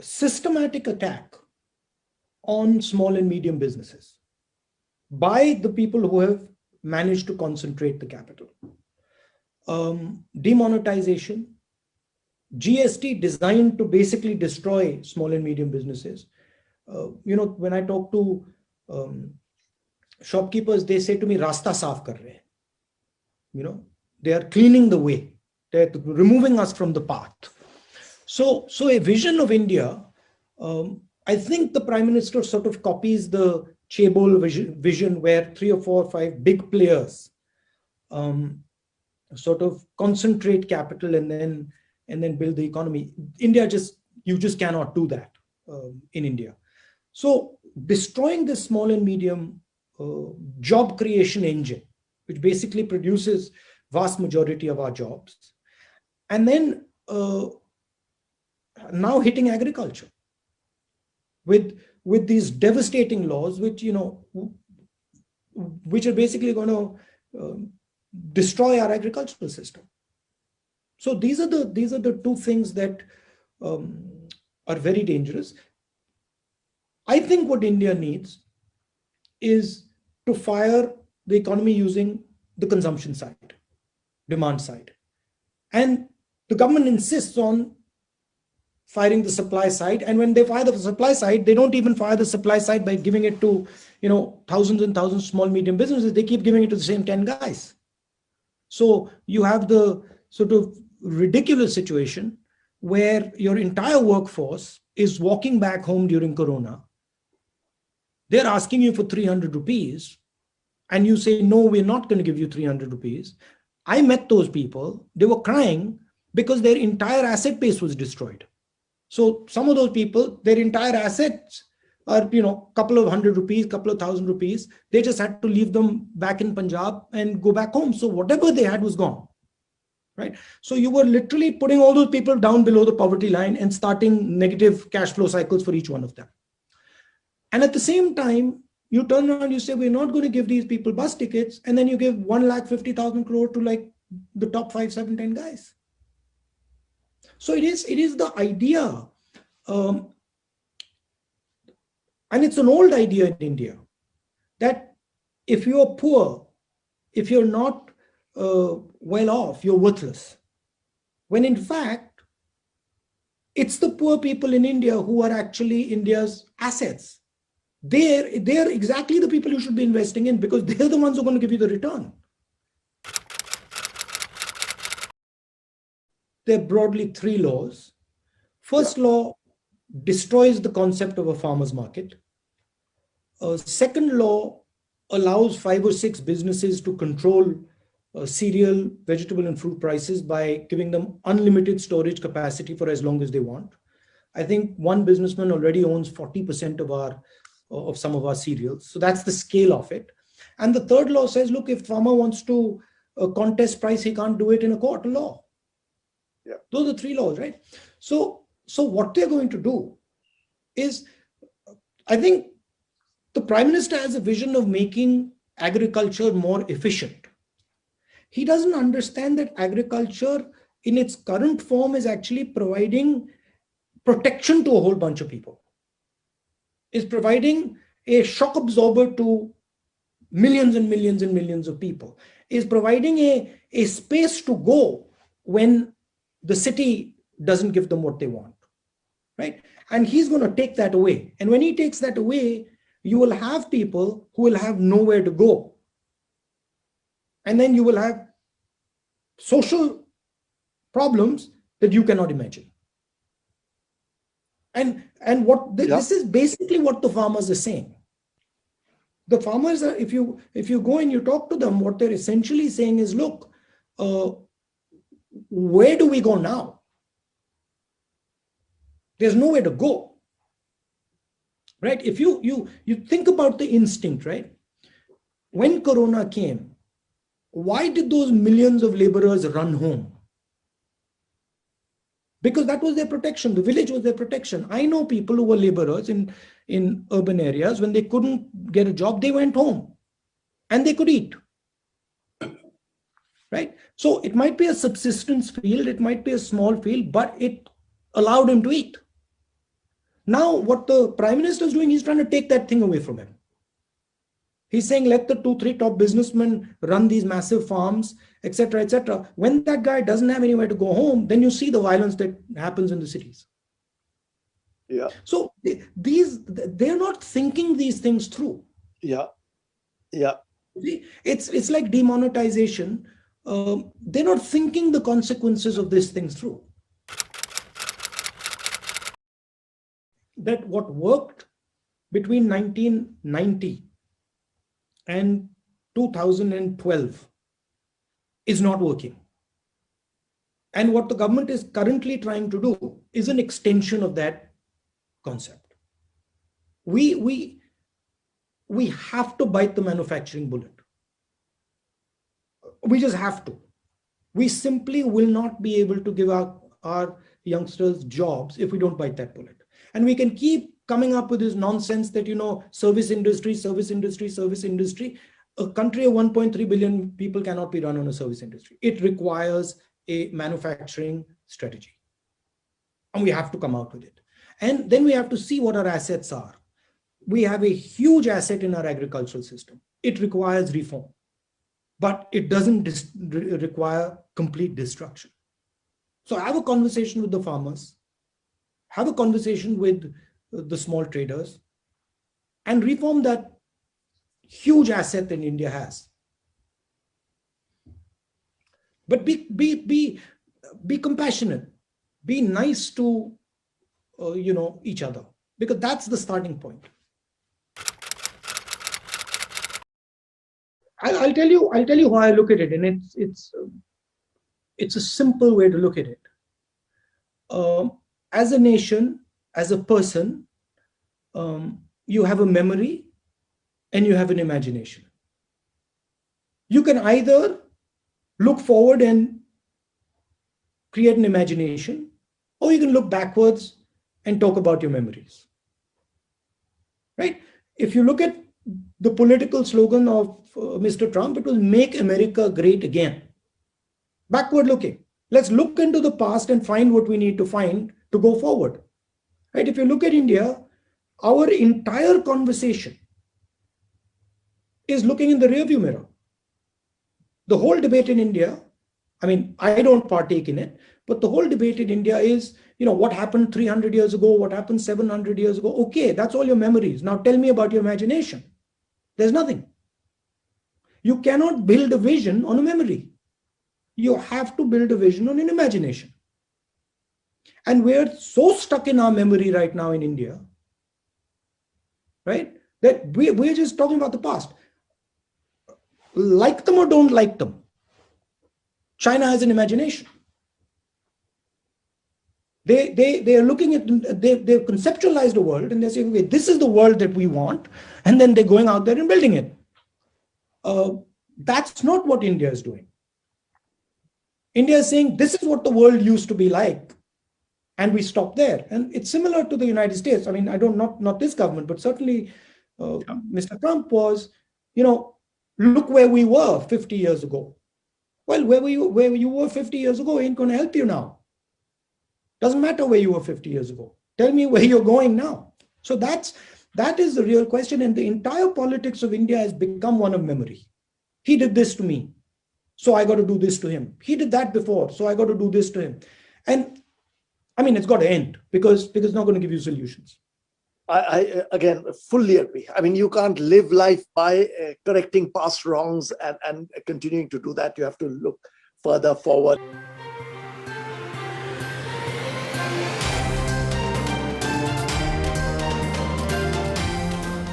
systematic attack on small and medium businesses by the people who have managed to concentrate the capital. Demonetization, GST designed to basically destroy small and medium businesses. When I talk to shopkeepers, they say to me, "Rasta saaf kar rahe." They are cleaning the way. They're removing us from the path. So a vision of India, I think the Prime Minister sort of copies the Chaebol vision where 3 or 4 or 5 big players sort of concentrate capital and then build the economy. You just cannot do that in India. So destroying the small and medium job creation engine, which basically produces vast majority of our jobs, and then now hitting agriculture with these devastating laws, which are basically going to destroy our agricultural system. So these are the two things that are very dangerous. I think what India needs is to fire the economy using the consumption side, demand side. And the government insists on firing the supply side. And when they fire the supply side, they don't even fire the supply side by giving it to, thousands and thousands of small, medium businesses. They keep giving it to the same 10 guys. So you have the sort of ridiculous situation where your entire workforce is walking back home during Corona. They're asking you for 300 rupees and you say, "No, we're not going to give you 300 rupees. I met those people. They were crying because their entire asset base was destroyed. So some of those people, their entire assets are, couple of hundred rupees, couple of thousand rupees. They just had to leave them back in Punjab and go back home. So whatever they had was gone, right? So you were literally putting all those people down below the poverty line and starting negative cash flow cycles for each one of them. And at the same time, you turn around, you say, "We're not going to give these people bus tickets." And then you give 1,50,000 crore to like the top 5, 7, 10 guys. So it is the idea, and it's an old idea in India, that if you're poor, if you're not well off, you're worthless. When in fact, it's the poor people in India who are actually India's assets. They're exactly the people you should be investing in, because they're the ones who are going to give you the return. There are broadly 3 laws. First law destroys the concept of a farmer's market. Second law allows 5 or 6 businesses to control cereal, vegetable and fruit prices by giving them unlimited storage capacity for as long as they want. I think one businessman already owns 40% of some of our cereals. So that's the scale of it. And the third law says, look, if farmer wants to contest price, he can't do it in a court of law. Yeah. Those are 3 laws, right? So what they're going to do is, I think the Prime Minister has a vision of making agriculture more efficient. He doesn't understand that agriculture in its current form is actually providing protection to a whole bunch of people. Is providing a shock absorber to millions and millions and millions of people. Is providing a space to go when the city doesn't give them what they want, right? And he's going to take that away. And when he takes that away, you will have people who will have nowhere to go. And then you will have social problems that you cannot imagine. And this is basically what the farmers are saying. The farmers are, if you go and you talk to them, what they're essentially saying is, look, where do we go now? There's nowhere to go, right? If you think about the instinct, right? When Corona came, why did those millions of laborers run home? Because that was their protection. The village was their protection. I know people who were laborers in urban areas. When they couldn't get a job, they went home and they could eat, right? So it might be a subsistence field, it might be a small field, but it allowed him to eat. Now, what the Prime Minister is doing, he's trying to take that thing away from him. He's saying, let the 2, 3 top businessmen run these massive farms, etc., etc. When that guy doesn't have anywhere to go home, then you see the violence that happens in the cities. Yeah. So they're not thinking these things through. Yeah. Yeah. It's like demonetization. They're not thinking the consequences of these things through. That what worked between 1990 and 2012 is not working. And what the government is currently trying to do is an extension of that concept. We have to bite the manufacturing bullet. We just have to. We simply will not be able to give our youngsters jobs if we don't bite that bullet. And we can keep coming up with this nonsense that, service industry, service industry, service industry. A country of 1.3 billion people cannot be run on a service industry. It requires a manufacturing strategy. And we have to come out with it. And then we have to see what our assets are. We have a huge asset in our agricultural system. It requires reform, but it doesn't require complete destruction. So have a conversation with the farmers, have a conversation with the small traders, and reform that huge asset that India has. But be compassionate, be nice to each other, because that's the starting point. I'll tell you how I look at it, and it's a simple way to look at it. As a nation, as a person, you have a memory and you have an imagination. You can either look forward and create an imagination, or you can look backwards and talk about your memories. Right? If you look at the political slogan of Mr. Trump, it was "Make America Great Again." Backward looking. Let's look into the past and find what we need to find to go forward. Right? If you look at India, our entire conversation is looking in the rearview mirror. The whole debate in India, I don't partake in it, but the whole debate in India is, what happened 300 years ago, what happened 700 years ago. Okay, that's all your memories. Now tell me about your imagination. There's nothing. You cannot build a vision on a memory. You have to build a vision on an imagination. And we're so stuck in our memory right now in India, right, that we're just talking about the past. Like them or don't like them, China has an imagination. They are looking at, they've conceptualized a world, and they're saying, okay, this is the world that we want, and then they're going out there and building it. That's not what India is doing. India is saying, this is what the world used to be like, and we stop there. And it's similar to the United States. Not this government, but certainly Mr. Trump was, look where we were 50 years ago. Well, where you were 50 years ago ain't going to help you now. Doesn't matter where you were 50 years ago. Tell me where you're going now. So that is the real question. And the entire politics of India has become one of memory. He did this to me, so I got to do this to him. He did that before, so I got to do this to him. And it's got to end, because it's not going to give you solutions. I again fully agree. You can't live life by correcting past wrongs and continuing to do that. You have to look further forward.